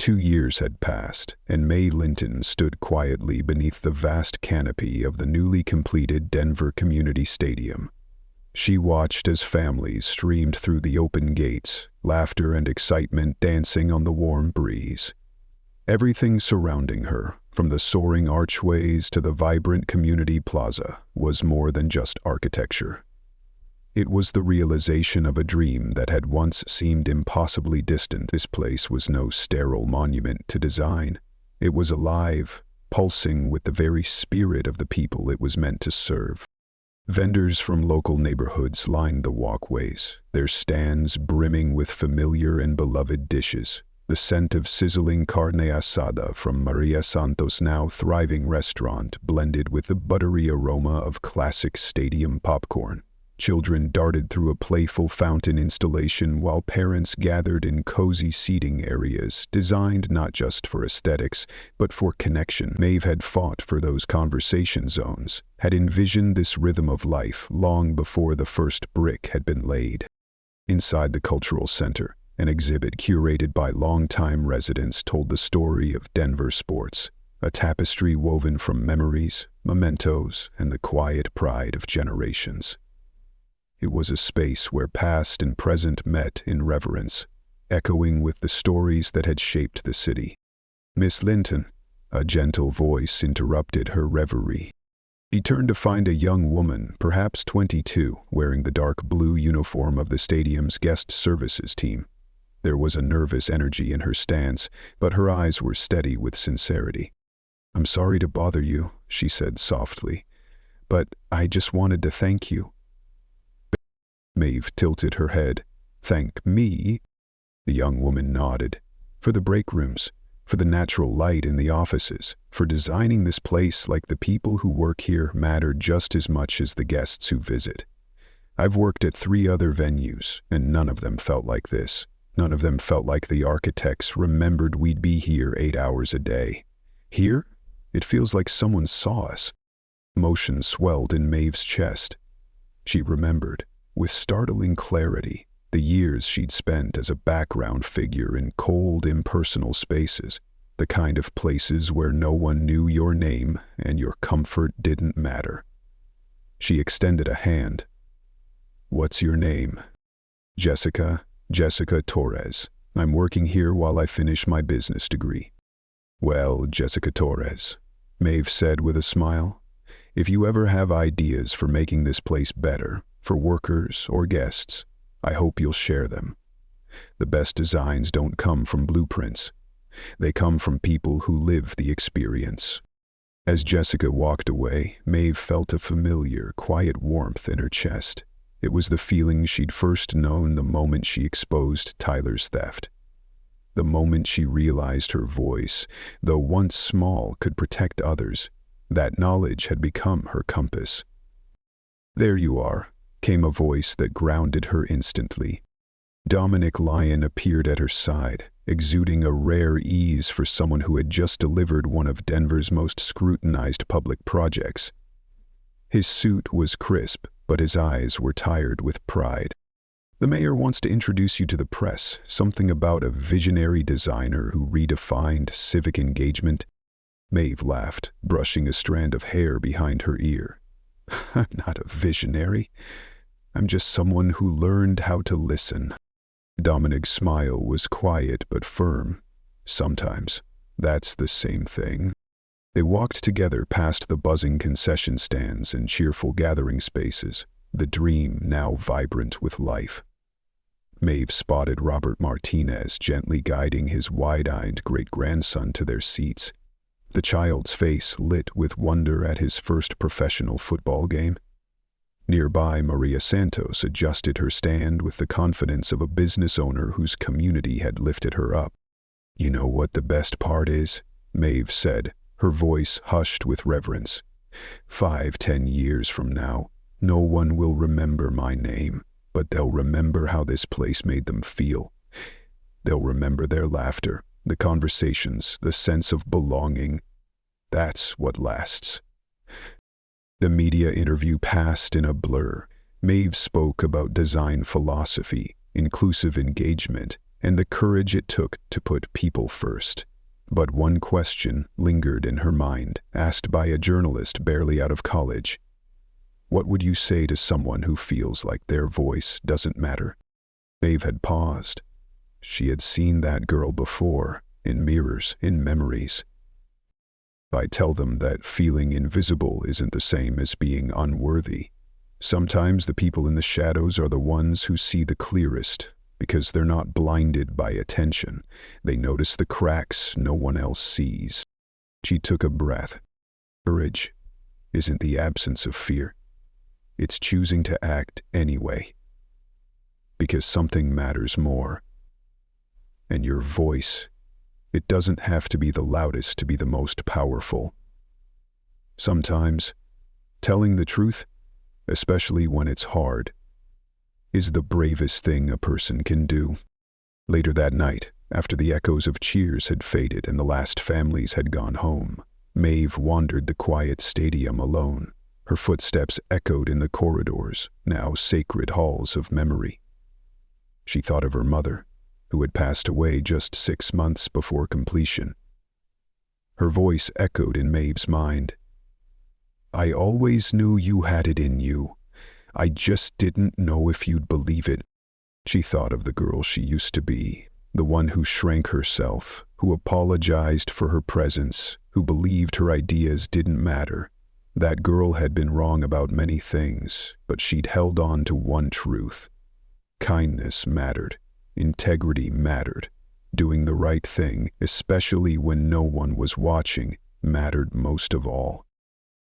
2 years had passed, and Mave Linton stood quietly beneath the vast canopy of the newly completed Denver Community Stadium. She watched as families streamed through the open gates, laughter and excitement dancing on the warm breeze. Everything surrounding her, from the soaring archways to the vibrant community plaza, was more than just architecture. It was the realization of a dream that had once seemed impossibly distant. This place was no sterile monument to design. It was alive, pulsing with the very spirit of the people it was meant to serve. Vendors from local neighborhoods lined the walkways, their stands brimming with familiar and beloved dishes. The scent of sizzling carne asada from Maria Santos' now thriving restaurant blended with the buttery aroma of classic stadium popcorn. Children darted through a playful fountain installation while parents gathered in cozy seating areas designed not just for aesthetics, but for connection. Mave had fought for those conversation zones, had envisioned this rhythm of life long before the first brick had been laid. Inside the cultural center, an exhibit curated by longtime residents told the story of Denver sports, a tapestry woven from memories, mementos, and the quiet pride of generations. It was a space where past and present met in reverence, echoing with the stories that had shaped the city. "Miss Linton," a gentle voice interrupted her reverie. She turned to find a young woman, perhaps 22, wearing the dark blue uniform of the stadium's guest services team. There was a nervous energy in her stance, but her eyes were steady with sincerity. "I'm sorry to bother you," she said softly, "but I just wanted to thank you." Mave tilted her head. "Thank me?" The young woman nodded. "For the break rooms, for the natural light in the offices, for designing this place like the people who work here matter just as much as the guests who visit. I've worked at 3 other venues, and none of them felt like this. None of them felt like the architects remembered we'd be here 8 hours a day. Here, it feels like someone saw us." Emotion swelled in Mave's chest. She remembered, with startling clarity, the years she'd spent as a background figure in cold, impersonal spaces, the kind of places where no one knew your name and your comfort didn't matter. She extended a hand. "What's your name?" Jessica Torres. "I'm working here while I finish my business degree." "Well, Jessica Torres," Mave said with a smile, "if you ever have ideas for making this place better, for workers or guests, I hope you'll share them. The best designs don't come from blueprints. They come from people who live the experience." As Jessica walked away, Mave felt a familiar, quiet warmth in her chest. It was the feeling she'd first known the moment she exposed Tyler's theft. The moment she realized her voice, though once small, could protect others. That knowledge had become her compass. "There you are," came a voice that grounded her instantly. Dominic Lyon appeared at her side, exuding a rare ease for someone who had just delivered one of Denver's most scrutinized public projects. His suit was crisp, but his eyes were tired with pride. "The mayor wants to introduce you to the press, something about a visionary designer who redefined civic engagement." Mave laughed, brushing a strand of hair behind her ear. "I'm not a visionary. I'm just someone who learned how to listen." Dominic's smile was quiet but firm. "Sometimes that's the same thing." They walked together past the buzzing concession stands and cheerful gathering spaces, the dream now vibrant with life. Mave spotted Robert Martinez gently guiding his wide-eyed great-grandson to their seats, the child's face lit with wonder at his first professional football game. Nearby, Maria Santos adjusted her stand with the confidence of a business owner whose community had lifted her up. "You know what the best part is?" Mave said, her voice hushed with reverence. 5-10 years from now, no one will remember my name, but they'll remember how this place made them feel. They'll remember their laughter, the conversations, the sense of belonging. That's what lasts." The media interview passed in a blur. Mave spoke about design philosophy, inclusive engagement, and the courage it took to put people first. But one question lingered in her mind, asked by a journalist barely out of college. What would you say to someone who feels like their voice doesn't matter? Mave had paused. She had seen that girl before, in mirrors, in memories. I tell them that feeling invisible isn't the same as being unworthy. Sometimes the people in the shadows are the ones who see the clearest, because they're not blinded by attention. They notice the cracks no one else sees. She took a breath. Courage isn't the absence of fear. It's choosing to act anyway. Because something matters more. And your voice, it doesn't have to be the loudest to be the most powerful. Sometimes, telling the truth, especially when it's hard, is the bravest thing a person can do. Later that night, after the echoes of cheers had faded and the last families had gone home, Mave wandered the quiet stadium alone. Her footsteps echoed in the corridors, now sacred halls of memory. She thought of her mother, who had passed away just 6 months before completion. Her voice echoed in Mave's mind. I always knew you had it in you. I just didn't know if you'd believe it. She thought of the girl she used to be, the one who shrank herself, who apologized for her presence, who believed her ideas didn't matter. That girl had been wrong about many things, but she'd held on to one truth. Kindness mattered. Integrity mattered. Doing the right thing, especially when no one was watching, mattered most of all.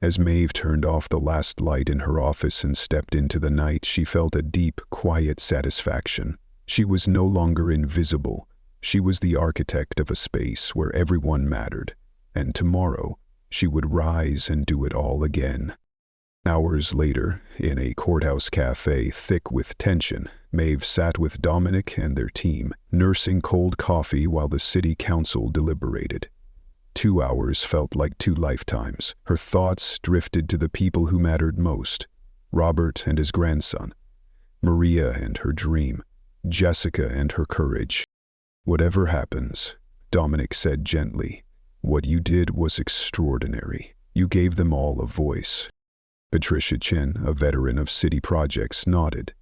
As Mave turned off the last light in her office and stepped into the night, she felt a deep, quiet satisfaction. She was no longer invisible. She was the architect of a space where everyone mattered. And tomorrow, she would rise and do it all again. Hours later, in a courthouse cafe thick with tension, Mave sat with Dominic and their team, nursing cold coffee while the city council deliberated. 2 hours felt like 2 lifetimes. Her thoughts drifted to the people who mattered most. Robert and his grandson, Maria and her dream, Jessica and her courage. Whatever happens, Dominic said gently, what you did was extraordinary. You gave them all a voice. Patricia Chen, a veteran of city projects, nodded.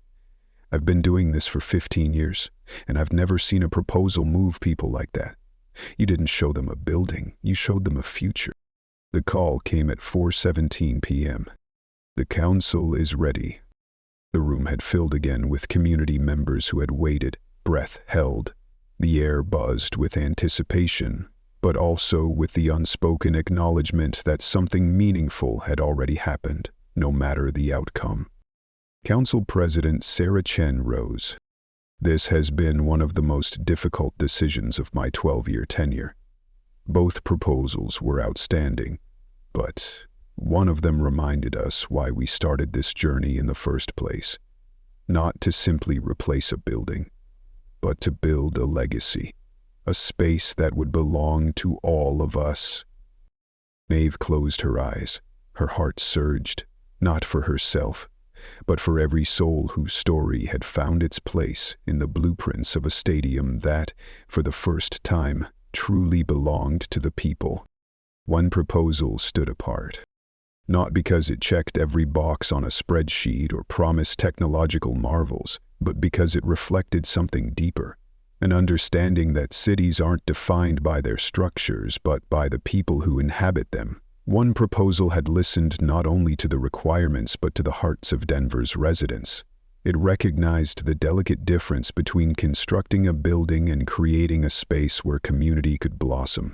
I've been doing this for 15 years, and I've never seen a proposal move people like that. You didn't show them a building, you showed them a future. The call came at 4:17 p.m. The council is ready. The room had filled again with community members who had waited, breath held. The air buzzed with anticipation, but also with the unspoken acknowledgement that something meaningful had already happened, no matter the outcome. Council President Sarah Chen rose. This has been one of the most difficult decisions of my 12-year tenure. Both proposals were outstanding, but one of them reminded us why we started this journey in the first place. Not to simply replace a building, but to build a legacy, a space that would belong to all of us. Mave closed her eyes. Her heart surged, not for herself, but for every soul whose story had found its place in the blueprints of a stadium that, for the first time, truly belonged to the people. One proposal stood apart. Not because it checked every box on a spreadsheet or promised technological marvels, but because it reflected something deeper, an understanding that cities aren't defined by their structures but by the people who inhabit them. One proposal had listened not only to the requirements but to the hearts of Denver's residents. It recognized the delicate difference between constructing a building and creating a space where community could blossom.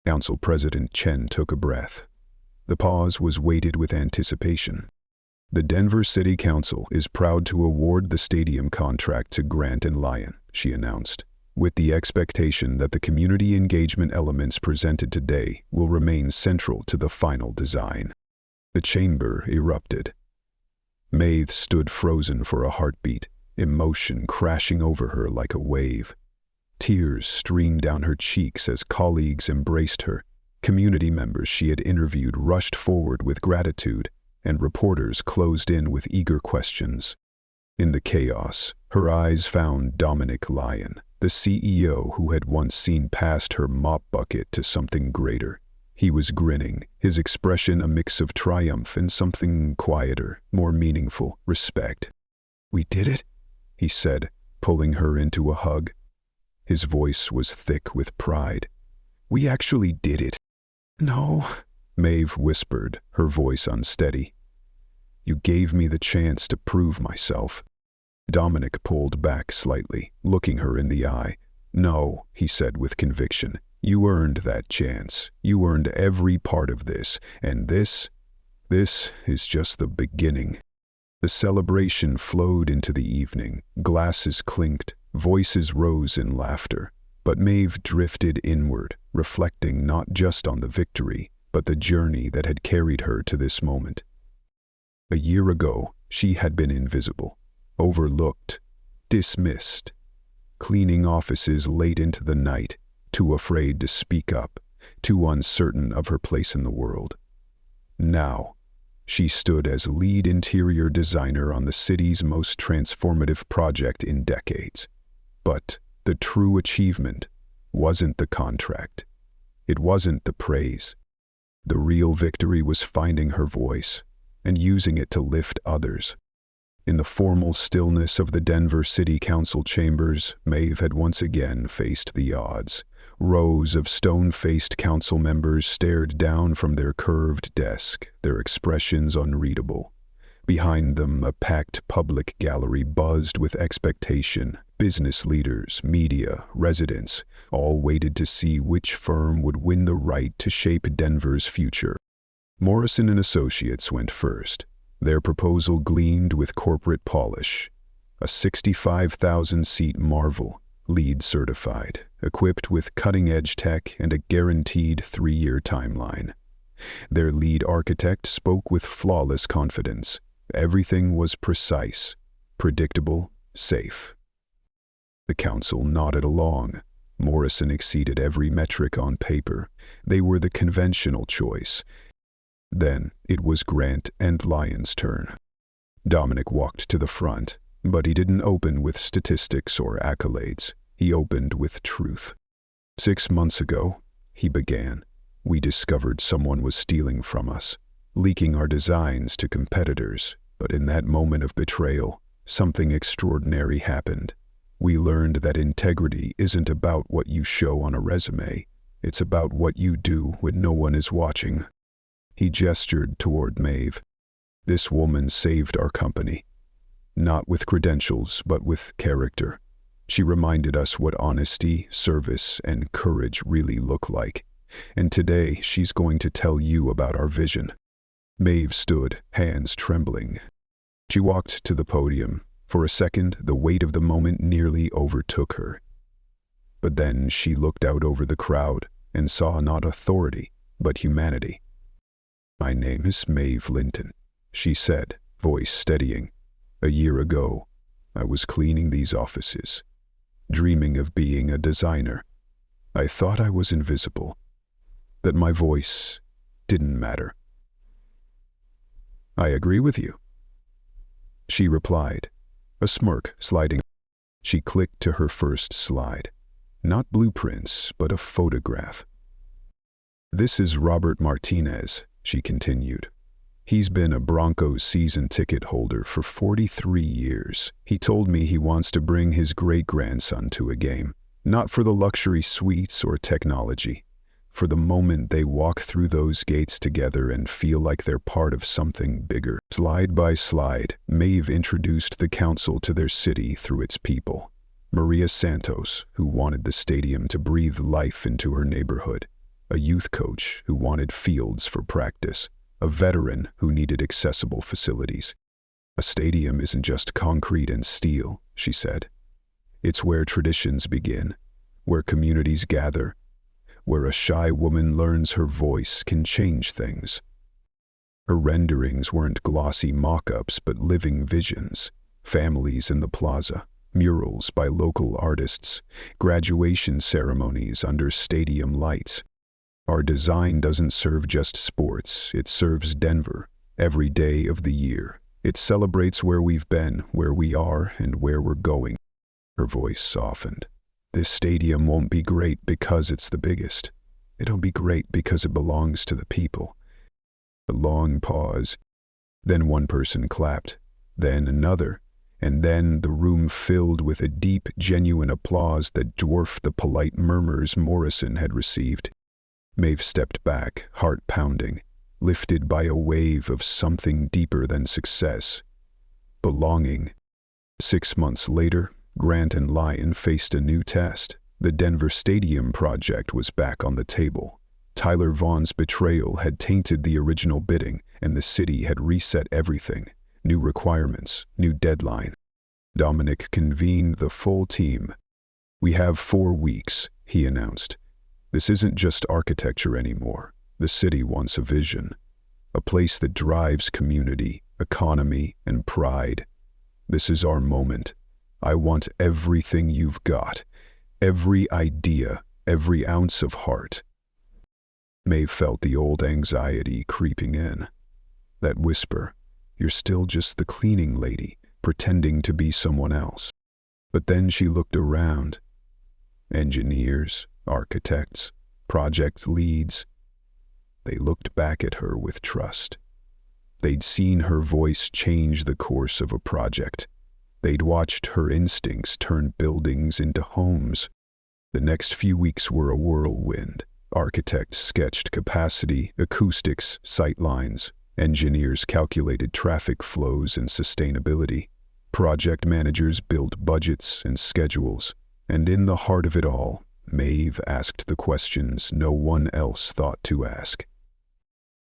Council President Chen took a breath. The pause was weighted with anticipation. The Denver City Council is proud to award the stadium contract to Grant and Lyon, she announced, with the expectation that the community engagement elements presented today will remain central to the final design. The chamber erupted. Mave stood frozen for a heartbeat, emotion crashing over her like a wave. Tears streamed down her cheeks as colleagues embraced her. Community members she had interviewed rushed forward with gratitude, and reporters closed in with eager questions. In the chaos, her eyes found Dominic Lyon, the CEO who had once seen past her mop bucket to something greater. He was grinning, his expression a mix of triumph and something quieter, more meaningful, respect. "We did it," he said, pulling her into a hug. His voice was thick with pride. "We actually did it." "No," Mave whispered, her voice unsteady. "You gave me the chance to prove myself." Dominic pulled back slightly, looking her in the eye. "No," he said with conviction. "You earned that chance. You earned every part of this, and this is just the beginning." The celebration flowed into the evening. Glasses clinked, voices rose in laughter. But Mave drifted inward, reflecting not just on the victory, but the journey that had carried her to this moment. A year ago, she had been invisible, overlooked, dismissed, cleaning offices late into the night, too afraid to speak up, too uncertain of her place in the world. Now, she stood as lead interior designer on the city's most transformative project in decades. But the true achievement wasn't the contract. It wasn't the praise. The real victory was finding her voice and using it to lift others. In the formal stillness of the Denver City Council chambers, Mave had once again faced the odds. Rows of stone-faced council members stared down from their curved desk, their expressions unreadable. Behind them, a packed public gallery buzzed with expectation. Business leaders, media, residents, all waited to see which firm would win the right to shape Denver's future. Morrison & Associates went first. Their proposal gleamed with corporate polish. A 65,000-seat marvel, LEED certified, equipped with cutting-edge tech and a guaranteed 3-year timeline. Their lead architect spoke with flawless confidence. Everything was precise, predictable, safe. The council nodded along. Morrison exceeded every metric on paper. They were the conventional choice. Then it was Grant and Lyon's turn. Dominic walked to the front, but he didn't open with statistics or accolades. He opened with truth. 6 months ago, he began, we discovered someone was stealing from us, leaking our designs to competitors. But in that moment of betrayal, something extraordinary happened. We learned that integrity isn't about what you show on a resume. It's about what you do when no one is watching. He gestured toward Mave. This woman saved our company. Not with credentials, but with character. She reminded us what honesty, service, and courage really look like. And today, she's going to tell you about our vision. Mave stood, hands trembling. She walked to the podium. For a second, the weight of the moment nearly overtook her. But then she looked out over the crowd and saw not authority, but humanity. "My name is Mave Linton," she said, voice steadying. "A year ago, I was cleaning these offices, dreaming of being a designer. I thought I was invisible, that my voice didn't matter." "I agree with you," she replied, a smirk sliding. She clicked to her first slide. Not blueprints, but a photograph. "This is Robert Martinez," she continued. "He's been a Broncos season ticket holder for 43 years. He told me he wants to bring his great-grandson to a game, not for the luxury suites or technology, for the moment they walk through those gates together and feel like they're part of something bigger." Slide by slide, Mave introduced the council to their city through its people. Maria Santos, who wanted the stadium to breathe life into her neighborhood. A youth coach who wanted fields for practice. A veteran who needed accessible facilities. "A stadium isn't just concrete and steel," she said. "It's where traditions begin, where communities gather, where a shy woman learns her voice can change things." Her renderings weren't glossy mock-ups but living visions. Families in the plaza, murals by local artists, graduation ceremonies under stadium lights. Our design doesn't serve just sports, it serves Denver, every day of the year. It celebrates where we've been, where we are, and where we're going. Her voice softened. This stadium won't be great because it's the biggest. It'll be great because it belongs to the people. A long pause. Then one person clapped, then another, and then the room filled with a deep, genuine applause that dwarfed the polite murmurs Morrison had received. Mave stepped back, heart pounding, lifted by a wave of something deeper than success. Belonging. 6 months later, Grant and Lyon faced a new test. The Denver Stadium project was back on the table. Tyler Vaughn's betrayal had tainted the original bidding, and the city had reset everything. New requirements, new deadline. Dominic convened the full team. "We have 4 weeks," he announced. "This isn't just architecture anymore. The city wants a vision. A place that drives community, economy, and pride. This is our moment. I want everything you've got. Every idea, every ounce of heart." Mave felt the old anxiety creeping in. That whisper, "You're still just the cleaning lady, pretending to be someone else." But then she looked around. Engineers, architects, project leads. They looked back at her with trust. They'd seen her voice change the course of a project. They'd watched her instincts turn buildings into homes. The next few weeks were a whirlwind. Architects sketched capacity, acoustics, sightlines. Engineers calculated traffic flows and sustainability. Project managers built budgets and schedules. And in the heart of it all, Mave asked the questions no one else thought to ask.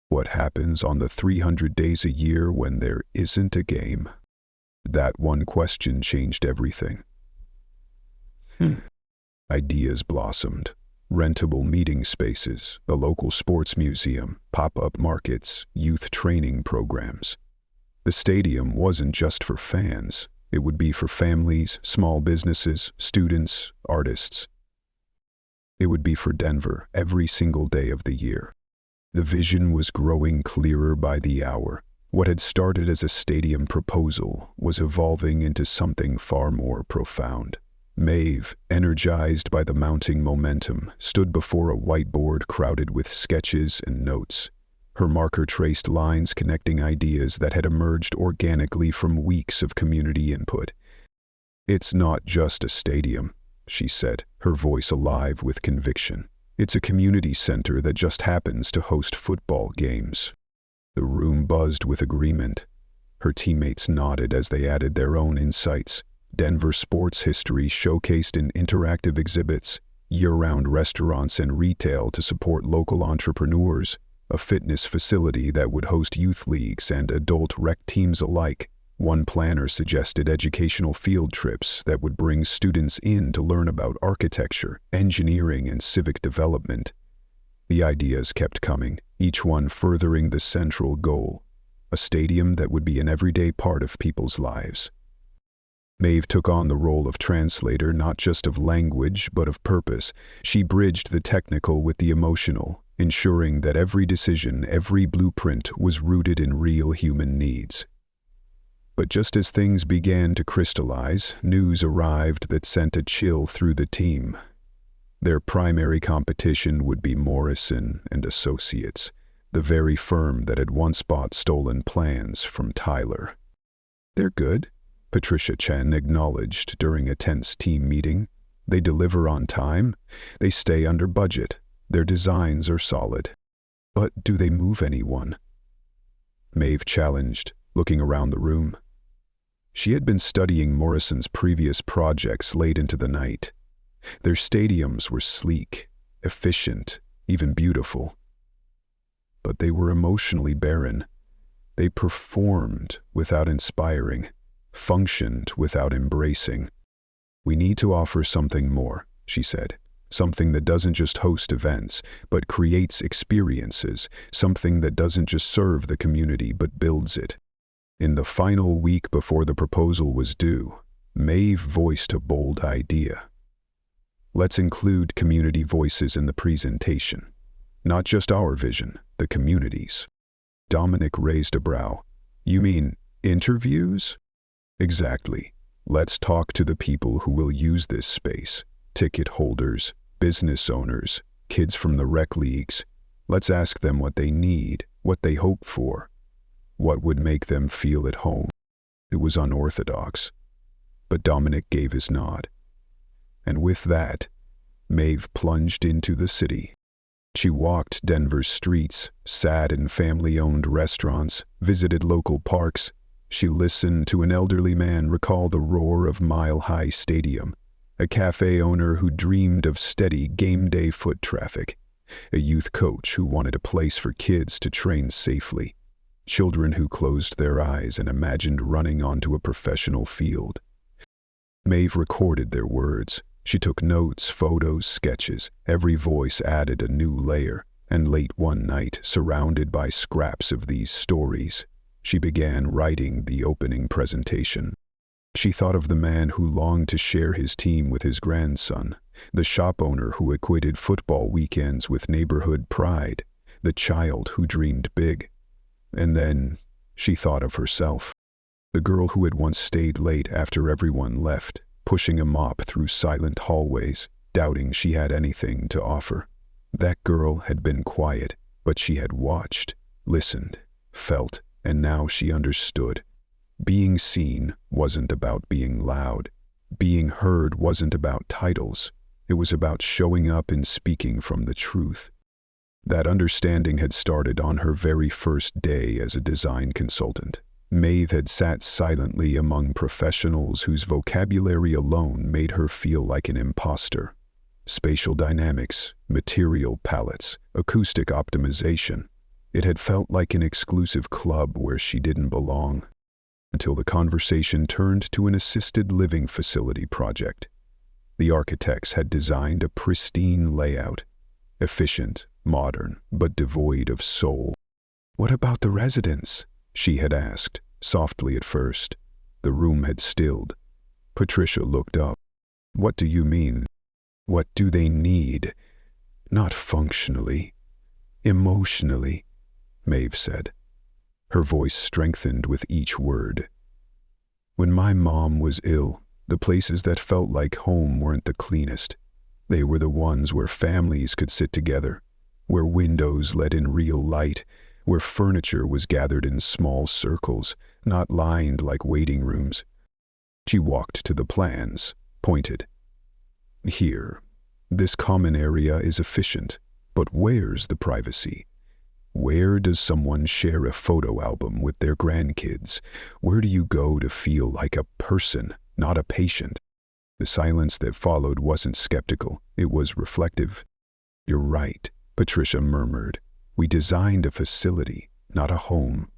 What happens on the 300 days a year when there isn't a game? That one question changed everything. Ideas blossomed. Rentable meeting spaces, a local sports museum, pop-up markets, youth training programs. The stadium wasn't just for fans. It would be for families, small businesses, students, artists. It would be for Denver every single day of the year. The vision was growing clearer by the hour. What had started as a stadium proposal was evolving into something far more profound. Mave, energized by the mounting momentum, stood before a whiteboard crowded with sketches and notes. Her marker traced lines connecting ideas that had emerged organically from weeks of community input. "It's not just a stadium," she said, her voice alive with conviction. "It's a community center that just happens to host football games." The room buzzed with agreement. Her teammates nodded as they added their own insights. Denver sports history showcased in interactive exhibits, year-round restaurants and retail to support local entrepreneurs, a fitness facility that would host youth leagues and adult rec teams alike. One planner suggested educational field trips that would bring students in to learn about architecture, engineering, and civic development. The ideas kept coming, each one furthering the central goal, a stadium that would be an everyday part of people's lives. Mave took on the role of translator, not just of language, but of purpose. She bridged the technical with the emotional, ensuring that every decision, every blueprint was rooted in real human needs. But just as things began to crystallize, news arrived that sent a chill through the team. Their primary competition would be Morrison and Associates, the very firm that had once bought stolen plans from Tyler. "They're good," Patricia Chen acknowledged during a tense team meeting. "They deliver on time. They stay under budget. Their designs are solid. But do they move anyone?" Mave challenged, looking around the room. She had been studying Morrison's previous projects late into the night. Their stadiums were sleek, efficient, even beautiful. But they were emotionally barren. They performed without inspiring, functioned without embracing. "We need to offer something more," she said. "Something that doesn't just host events, but creates experiences. Something that doesn't just serve the community, but builds it." In the final week before the proposal was due, Mave voiced a bold idea. "Let's include community voices in the presentation. Not just our vision, the community's." Dominic raised a brow. "You mean interviews?" "Exactly. Let's talk to the people who will use this space. Ticket holders, business owners, kids from the rec leagues. Let's ask them what they need, what they hope for, what would make them feel at home. It was unorthodox, but Dominic gave his nod. And with that, Mave plunged into the city. She walked Denver's streets, sat in family-owned restaurants, visited local parks. She listened to an elderly man recall the roar of Mile High Stadium, a cafe owner who dreamed of steady game day foot traffic, a youth coach who wanted a place for kids to train safely, children who closed their eyes and imagined running onto a professional field. Mave recorded their words. She took notes, photos, sketches. Every voice added a new layer, and late one night, surrounded by scraps of these stories, she began writing the opening presentation. She thought of the man who longed to share his team with his grandson, the shop owner who equated football weekends with neighborhood pride, the child who dreamed big. And then she thought of herself, the girl who had once stayed late after everyone left, pushing a mop through silent hallways, doubting she had anything to offer. That girl had been quiet, but she had watched, listened, felt, and now she understood. Being seen wasn't about being loud. Being heard wasn't about titles. It was about showing up and speaking from the truth. That understanding had started on her very first day as a design consultant. Mave had sat silently among professionals whose vocabulary alone made her feel like an imposter. Spatial dynamics, material palettes, acoustic optimization. It had felt like an exclusive club where she didn't belong. Until the conversation turned to an assisted living facility project. The architects had designed a pristine layout, efficient, modern, but devoid of soul. "What about the residents?" she had asked, softly at first. The room had stilled. Patricia looked up. "What do you mean? What do they need?" "Not functionally. Emotionally," Mave said. Her voice strengthened with each word. "When my mom was ill, the places that felt like home weren't the cleanest. They were the ones where families could sit together, where windows let in real light, where furniture was gathered in small circles, not lined like waiting rooms." She walked to the plans, pointed. "Here, this common area is efficient, but where's the privacy? Where does someone share a photo album with their grandkids? Where do you go to feel like a person, not a patient?" The silence that followed wasn't skeptical, it was reflective. "You're right," Patricia murmured. "We designed a facility, not a home."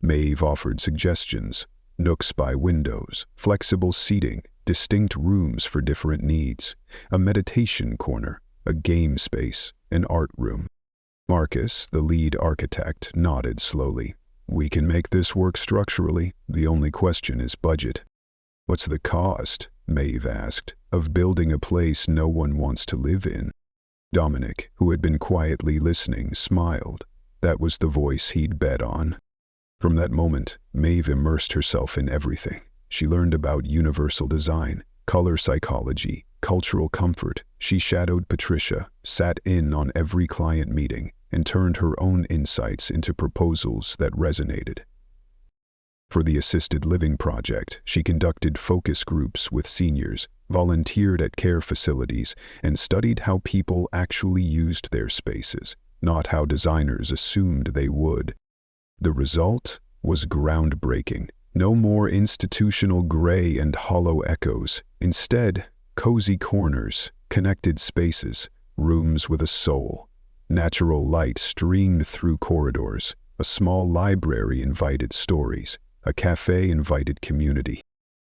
Mave offered suggestions: nooks by windows, flexible seating, distinct rooms for different needs, a meditation corner, a game space, an art room. Marcus, the lead architect, nodded slowly. "We can make this work structurally. The only question is budget." "What's the cost?" Mave asked, "of building a place no one wants to live in?" Dominic, who had been quietly listening, smiled. That was the voice he'd bet on. From that moment, Mave immersed herself in everything. She learned about universal design, color psychology, cultural comfort. She shadowed Patricia, sat in on every client meeting, and turned her own insights into proposals that resonated. For the assisted living project, she conducted focus groups with seniors, volunteered at care facilities, and studied how people actually used their spaces, not how designers assumed they would. The result was groundbreaking. No more institutional gray and hollow echoes. Instead, cozy corners, connected spaces, rooms with a soul. Natural light streamed through corridors. A small library invited stories. A cafe invited community.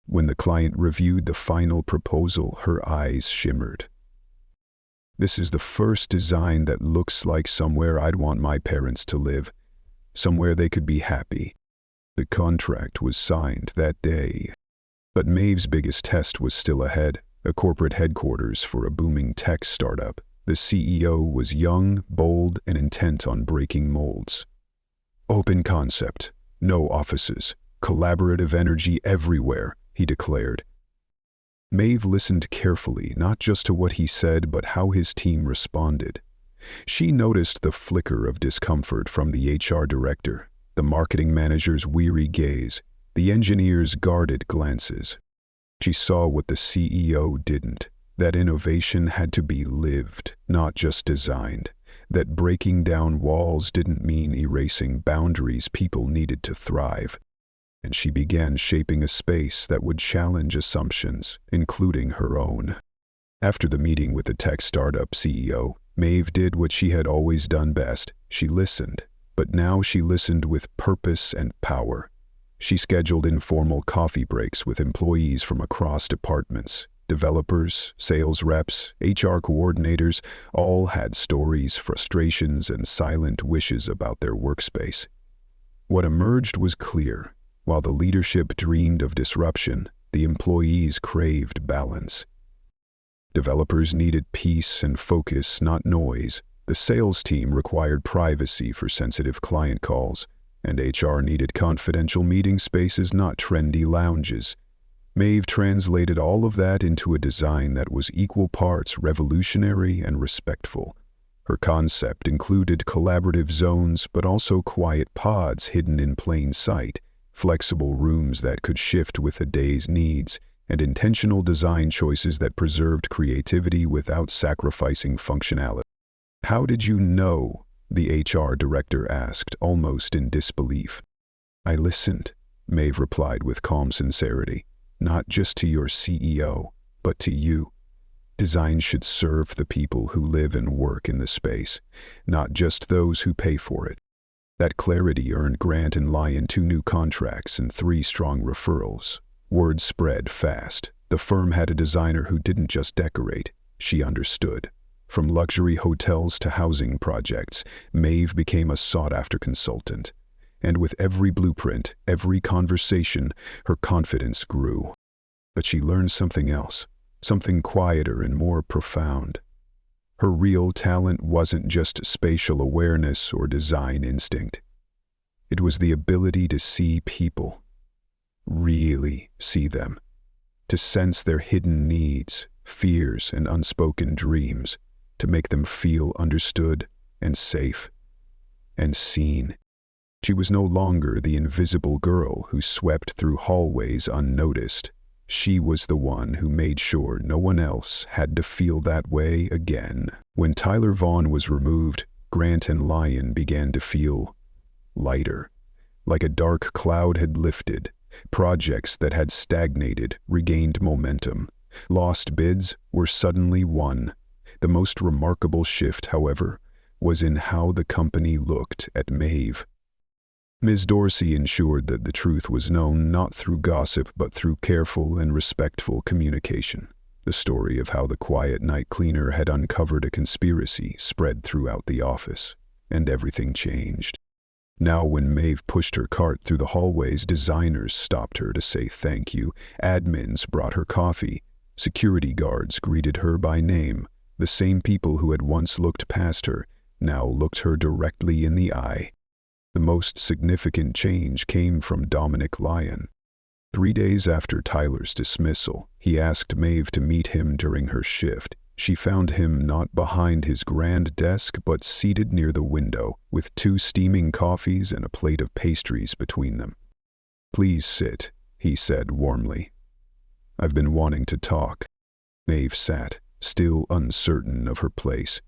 When the client reviewed the final proposal, her eyes shimmered. "This is the first design that looks like somewhere I'd want my parents to live, somewhere they could be happy." The contract was signed that day. But Mave's biggest test was still ahead, a corporate headquarters for a booming tech startup. The CEO was young, bold, and intent on breaking molds. "Open concept. No offices, collaborative energy everywhere," he declared. Mave listened carefully, not just to what he said, but how his team responded. She noticed the flicker of discomfort from the HR director, the marketing manager's weary gaze, the engineer's guarded glances. She saw what the CEO didn't, that innovation had to be lived, not just designed, that breaking down walls didn't mean erasing boundaries people needed to thrive. And she began shaping a space that would challenge assumptions, including her own. After the meeting with the tech startup CEO, Mave did what she had always done best. She listened, but now she listened with purpose and power. She scheduled informal coffee breaks with employees from across departments. Developers, sales reps, HR coordinators all had stories, frustrations, and silent wishes about their workspace. What emerged was clear. While the leadership dreamed of disruption, the employees craved balance. Developers needed peace and focus, not noise. The sales team required privacy for sensitive client calls, and HR needed confidential meeting spaces, not trendy lounges. Mave translated all of that into a design that was equal parts revolutionary and respectful. Her concept included collaborative zones, but also quiet pods hidden in plain sight, flexible rooms that could shift with the day's needs, and intentional design choices that preserved creativity without sacrificing functionality. "How did you know?" the HR director asked, almost in disbelief. "I listened," Mave replied with calm sincerity. "Not just to your CEO, but to you. Design should serve the people who live and work in the space, not just those who pay for it." That clarity earned Grant and Lyon 2 new contracts and 3 strong referrals. Word spread fast. The firm had a designer who didn't just decorate, she understood. From luxury hotels to housing projects, Mave became a sought-after consultant. And with every blueprint, every conversation, her confidence grew. But she learned something else, something quieter and more profound. Her real talent wasn't just spatial awareness or design instinct. It was the ability to see people, really see them, to sense their hidden needs, fears, and unspoken dreams, to make them feel understood and safe and seen. She was no longer the invisible girl who swept through hallways unnoticed. She was the one who made sure no one else had to feel that way again. When Tyler Vaughn was removed, Grant and Lyon began to feel lighter, like a dark cloud had lifted. Projects that had stagnated regained momentum. Lost bids were suddenly won. The most remarkable shift, however, was in how the company looked at Mave. Ms. Dorsey ensured that the truth was known not through gossip but through careful and respectful communication. The story of how the quiet night cleaner had uncovered a conspiracy spread throughout the office, and everything changed. Now when Mave pushed her cart through the hallways, designers stopped her to say thank you, admins brought her coffee, security guards greeted her by name. The same people who had once looked past her now looked her directly in the eye. The most significant change came from Dominic Lyon. 3 days after Tyler's dismissal, he asked Mave to meet him during her shift. She found him not behind his grand desk, but seated near the window, with 2 steaming coffees and a plate of pastries between them. "Please sit," he said warmly. "I've been wanting to talk." Mave sat, still uncertain of her place.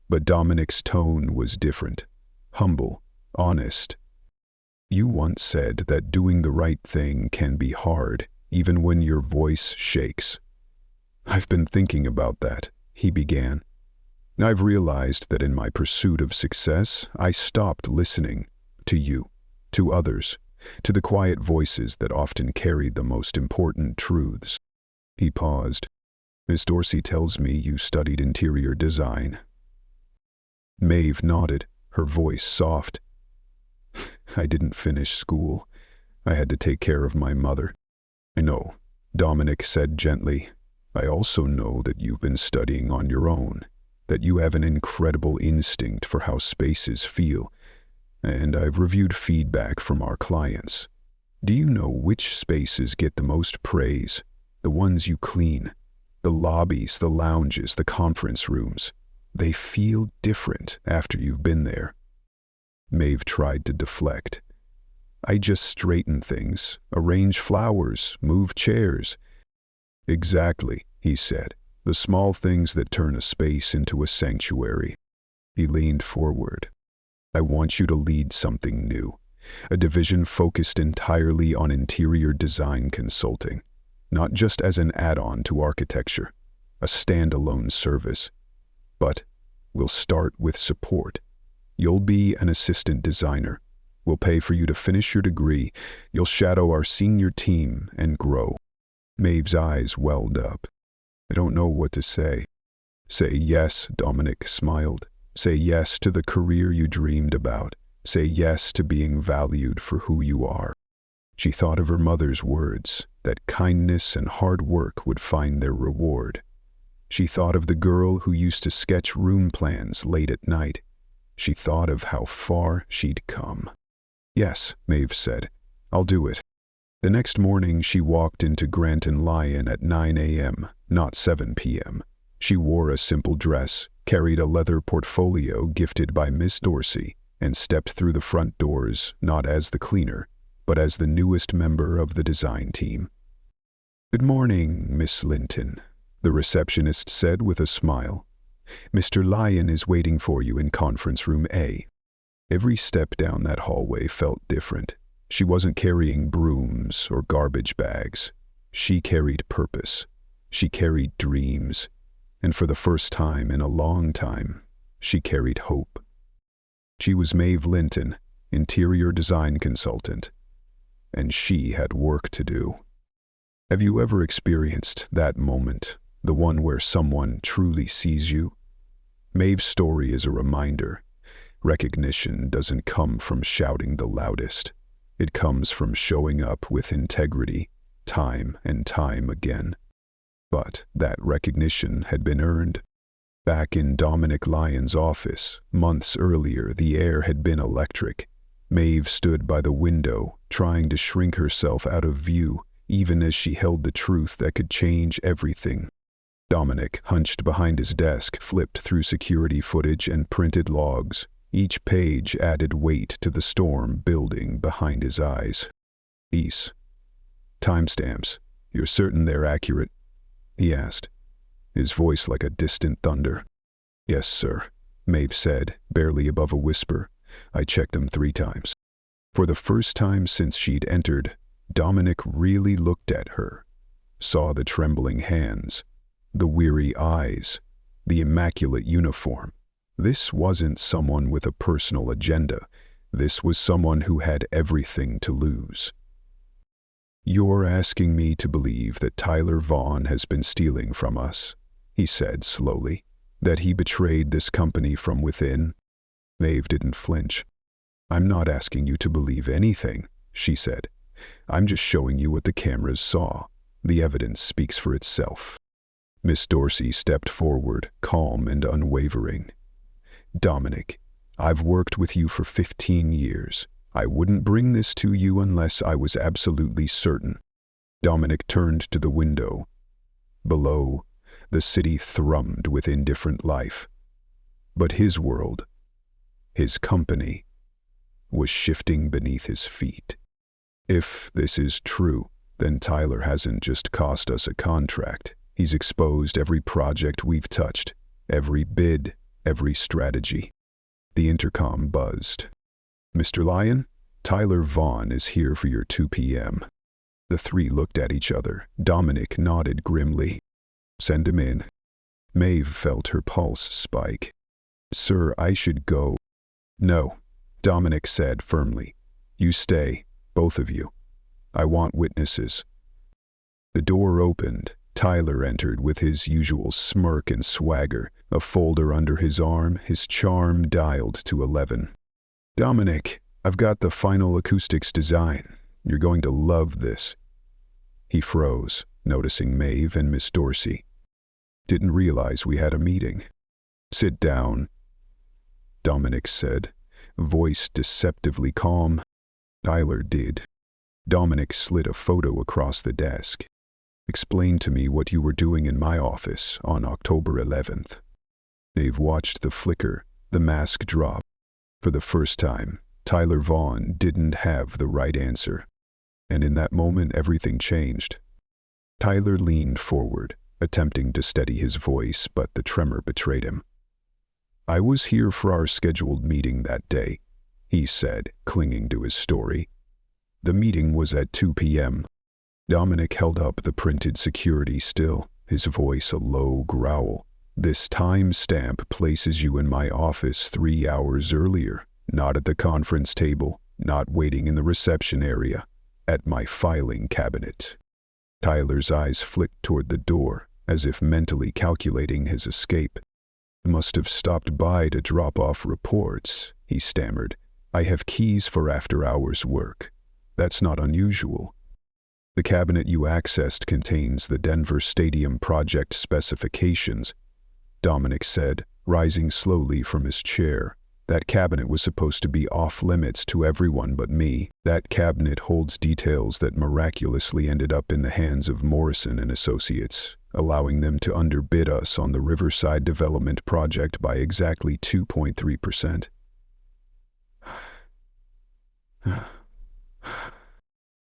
But Dominic's tone was different, humble, honest. "You once said that doing the right thing can be hard, even when your voice shakes." "I've been thinking about that," he began. "I've realized that in my pursuit of success, I stopped listening to you, to others, to the quiet voices that often carried the most important truths." He paused. "Miss Dorsey tells me you studied interior design." Mave nodded, her voice soft. "I didn't finish school. I had to take care of my mother." "I know," Dominic said gently. "I also know that you've been studying on your own, that you have an incredible instinct for how spaces feel, and I've reviewed feedback from our clients. Do you know which spaces get the most praise, the ones you clean, the lobbies, the lounges, the conference rooms. They feel different after you've been there. Mave tried to deflect. I just straighten things, arrange flowers, move chairs. Exactly, he said. The small things that turn a space into a sanctuary. He leaned forward. I want you to lead something new. A division focused entirely on interior design consulting. Not just as an add-on to architecture, a standalone service. But we'll start with support. You'll be an assistant designer. We'll pay for you to finish your degree. You'll shadow our senior team and grow. Mave's eyes welled up. I don't know what to say. Say yes, Dominic smiled. Say yes to the career you dreamed about. Say yes to being valued for who you are. She thought of her mother's words, that kindness and hard work would find their reward. She thought of the girl who used to sketch room plans late at night. She thought of how far she'd come. Yes, Mave said. I'll do it. The next morning she walked into Grant & Lyon at 9 a.m., not 7 p.m. She wore a simple dress, carried a leather portfolio gifted by Miss Dorsey, and stepped through the front doors not as the cleaner, but as the newest member of the design team. Good morning, Miss Linton, the receptionist said with a smile. Mr. Lyon is waiting for you in conference room A. Every step down that hallway felt different. She wasn't carrying brooms or garbage bags. She carried purpose. She carried dreams. And for the first time in a long time, she carried hope. She was Mave Linton, interior design consultant. And she had work to do. Have you ever experienced that moment, the one where someone truly sees you? Mave's story is a reminder. Recognition doesn't come from shouting the loudest. It comes from showing up with integrity, time and time again. But that recognition had been earned. Back in Dominic Lyon's office, months earlier, the air had been electric. Mave stood by the window, trying to shrink herself out of view, even as she held the truth that could change everything. Dominic, hunched behind his desk, flipped through security footage and printed logs. Each page added weight to the storm building behind his eyes. Peace. Timestamps. You're certain they're accurate? He asked, his voice like a distant thunder. Yes, sir, Mave said, barely above a whisper. I checked them 3 times. For the first time since she'd entered, Dominic really looked at her, saw the trembling hands, the weary eyes, the immaculate uniform. This wasn't someone with a personal agenda. This was someone who had everything to lose. You're asking me to believe that Tyler Vaughn has been stealing from us, he said slowly, that he betrayed this company from within. Mave didn't flinch. I'm not asking you to believe anything, she said. I'm just showing you what the cameras saw. The evidence speaks for itself. Miss Dorsey stepped forward, calm and unwavering. Dominic, I've worked with you for 15 years. I wouldn't bring this to you unless I was absolutely certain. Dominic turned to the window. Below, the city thrummed with indifferent life. But his world, his company, was shifting beneath his feet. If this is true, then Tyler hasn't just cost us a contract. He's exposed every project we've touched, every bid, every strategy. The intercom buzzed. Mr. Lyon, Tyler Vaughn is here for your 2 p.m. The 3 looked at each other. Dominic nodded grimly. Send him in. Mave felt her pulse spike. Sir, I should go. No, Dominic said firmly. You stay, both of you. I want witnesses. The door opened. Tyler entered with his usual smirk and swagger, a folder under his arm, his charm dialed to 11. Dominic, I've got the final acoustics design. You're going to love this. He froze, noticing Mave and Miss Dorsey. Didn't realize we had a meeting. Sit down, Dominic said, voice deceptively calm. Tyler did. Dominic slid a photo across the desk. Explain to me what you were doing in my office on October 11th. Mave watched the flicker, the mask drop. For the first time, Tyler Vaughn didn't have the right answer. And in that moment, everything changed. Tyler leaned forward, attempting to steady his voice, but the tremor betrayed him. I was here for our scheduled meeting that day, he said, clinging to his story. The meeting was at 2 p.m. Dominic held up the printed security still, his voice a low growl. This time stamp places you in my office 3 hours earlier, not at the conference table, not waiting in the reception area, at my filing cabinet. Tyler's eyes flicked toward the door, as if mentally calculating his escape. Must have stopped by to drop off reports, he stammered. I have keys for after-hours work. That's not unusual. The cabinet you accessed contains the Denver Stadium project specifications, Dominic said, rising slowly from his chair. That cabinet was supposed to be off-limits to everyone but me. That cabinet holds details that miraculously ended up in the hands of Morrison and Associates, allowing them to underbid us on the Riverside development project by exactly 2.3%.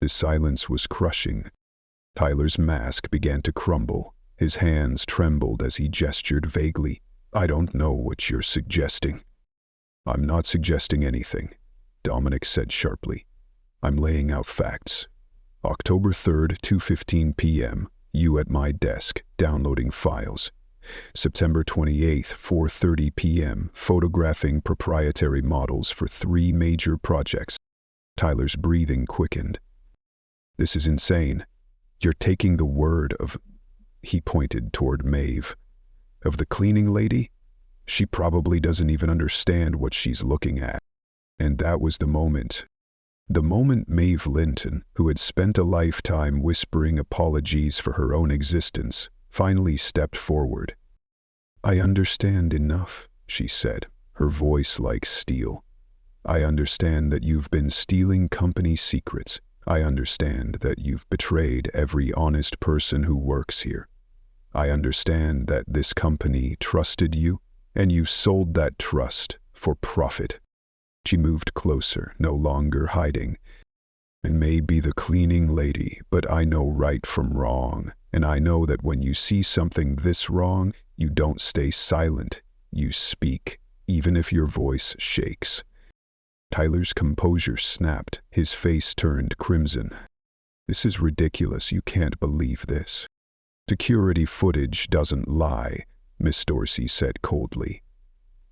His silence was crushing. Tyler's mask began to crumble. His hands trembled as he gestured vaguely. I don't know what you're suggesting. I'm not suggesting anything, Dominic said sharply. I'm laying out facts. October 3rd, 2:15 p.m., you at my desk, downloading files. September 28th, 4:30 p.m., photographing proprietary models for 3 major projects. Tyler's breathing quickened. This is insane. You're taking the word of, he pointed toward Mave, of the cleaning lady? She probably doesn't even understand what she's looking at. And that was the moment. The moment Mave Linton, who had spent a lifetime whispering apologies for her own existence, finally stepped forward. I understand enough, she said, her voice like steel. I understand that you've been stealing company secrets. I understand that you've betrayed every honest person who works here. I understand that this company trusted you, and you sold that trust for profit. She moved closer, no longer hiding. I may be the cleaning lady, but I know right from wrong, and I know that when you see something this wrong, you don't stay silent. You speak, even if your voice shakes. Tyler's composure snapped. His face turned crimson. This is ridiculous. You can't believe this. Security footage doesn't lie, Miss Dorsey said coldly.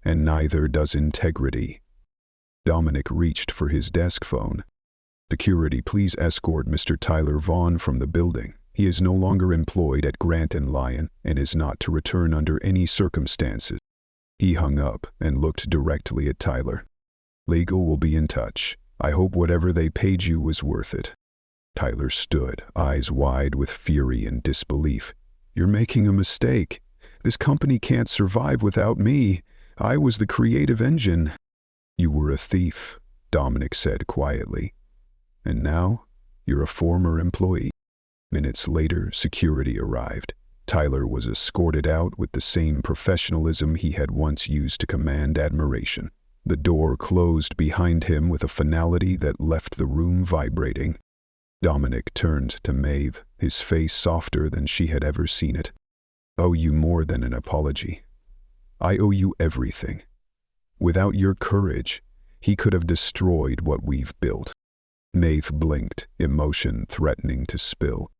And neither does integrity. Dominic reached for his desk phone. Security, please escort Mr. Tyler Vaughn from the building. He is no longer employed at Grant & Lyon and is not to return under any circumstances. He hung up and looked directly at Tyler. Legal will be in touch. I hope whatever they paid you was worth it. Tyler stood, eyes wide with fury and disbelief. You're making a mistake. This company can't survive without me. I was the creative engine. You were a thief, Dominic said quietly. And now, you're a former employee. Minutes later, security arrived. Tyler was escorted out with the same professionalism he had once used to command admiration. The door closed behind him with a finality that left the room vibrating. Dominic turned to Mave, his face softer than she had ever seen it. I owe you more than an apology. I owe you everything. Without your courage, he could have destroyed what we've built. Mave blinked, emotion threatening to spill.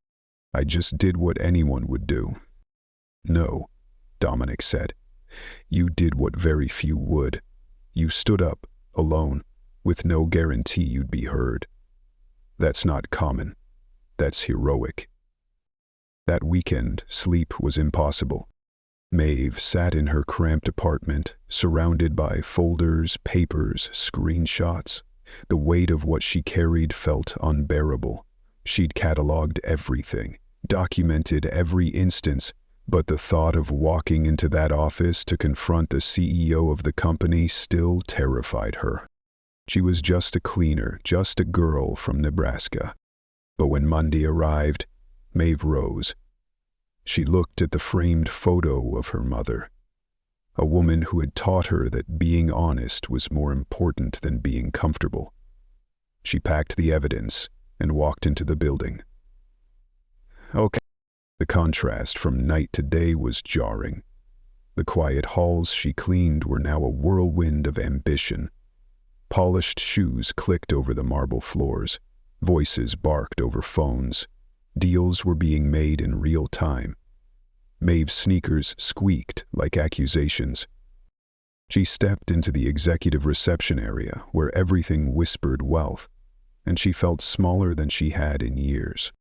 I just did what anyone would do. No, Dominic said. You did what very few would. You stood up, alone, with no guarantee you'd be heard. That's not common. That's heroic. That weekend, sleep was impossible. Mave sat in her cramped apartment, surrounded by folders, papers, screenshots. The weight of what she carried felt unbearable. She'd cataloged everything, documented every instance, but the thought of walking into that office to confront the CEO of the company still terrified her. She was just a cleaner, just a girl from Nebraska. But when Monday arrived, Mave rose. She looked at the framed photo of her mother, a woman who had taught her that being honest was more important than being comfortable. She packed the evidence and walked into the building. Okay. The contrast from night to day was jarring. The quiet halls she cleaned were now a whirlwind of ambition. Polished shoes clicked over the marble floors. Voices barked over phones. Deals were being made in real time. Mave's sneakers squeaked like accusations. She stepped into the executive reception area where everything whispered wealth, and she felt smaller than she had in years.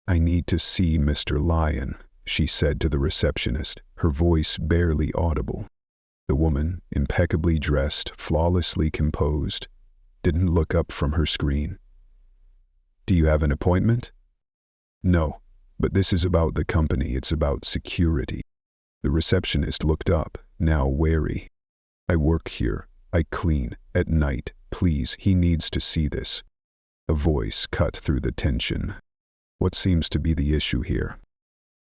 "I need to see Mr. Lyon," she said to the receptionist, her voice barely audible. The woman, impeccably dressed, flawlessly composed, didn't look up from her screen. "Do you have an appointment?" "No, but this is about the company. It's about security." The receptionist looked up, now wary. "I work here. I clean. At night. Please, he needs to see this." A voice cut through the tension. "What seems to be the issue here?"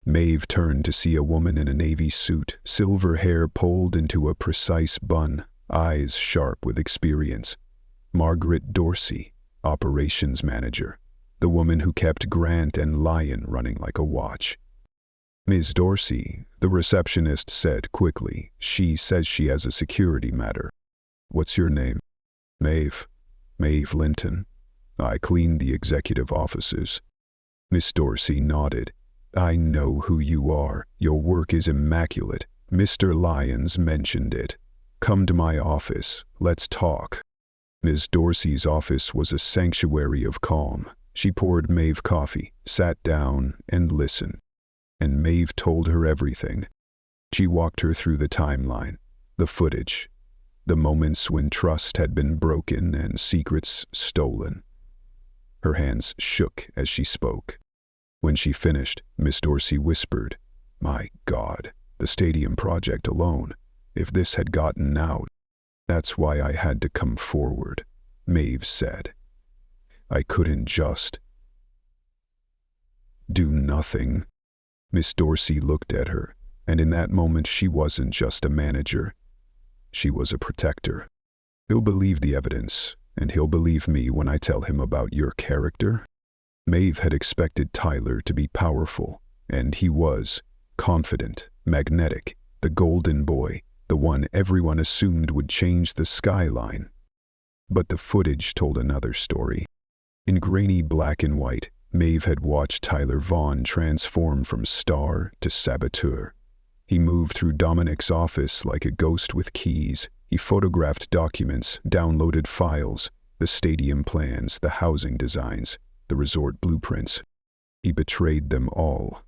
Mave turned to see a woman in a navy suit, silver hair pulled into a precise bun, eyes sharp with experience. Margaret Dorsey, operations manager, the woman who kept Grant and Lyon running like a watch. "Ms. Dorsey," the receptionist said quickly. "She says she has a security matter." "What's your name?" "Mave. Mave Linton. I clean the executive offices." Miss Dorsey nodded. "I know who you are. Your work is immaculate. Mr. Lyons mentioned it. Come to my office. Let's talk." Ms. Dorsey's office was a sanctuary of calm. She poured Mave coffee, sat down, and listened. And Mave told her everything. She walked her through the timeline, the footage, the moments when trust had been broken and secrets stolen. Her hands shook as she spoke. When she finished, Miss Dorsey whispered, "My God, the stadium project alone. If this had gotten out." "That's why I had to come forward," Mave said. "I couldn't just do nothing." Miss Dorsey looked at her, and in that moment she wasn't just a manager. She was a protector. "He'll believe the evidence, and he'll believe me when I tell him about your character." Mave had expected Tyler to be powerful, and he was, confident, magnetic, the golden boy, the one everyone assumed would change the skyline. But the footage told another story. In grainy black and white, Mave had watched Tyler Vaughn transform from star to saboteur. He moved through Dominic's office like a ghost with keys. He photographed documents, downloaded files, the stadium plans, the housing designs, the resort blueprints. He betrayed them all.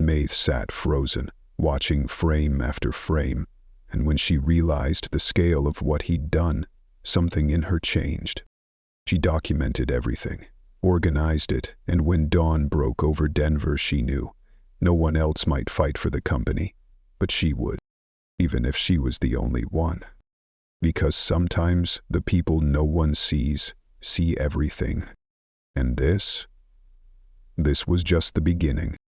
Mave sat frozen, watching frame after frame, and when she realized the scale of what he'd done, something in her changed. She documented everything, organized it, and when dawn broke over Denver, she knew no one else might fight for the company, but she would, even if she was the only one. Because sometimes the people no one sees see everything. And this was just the beginning.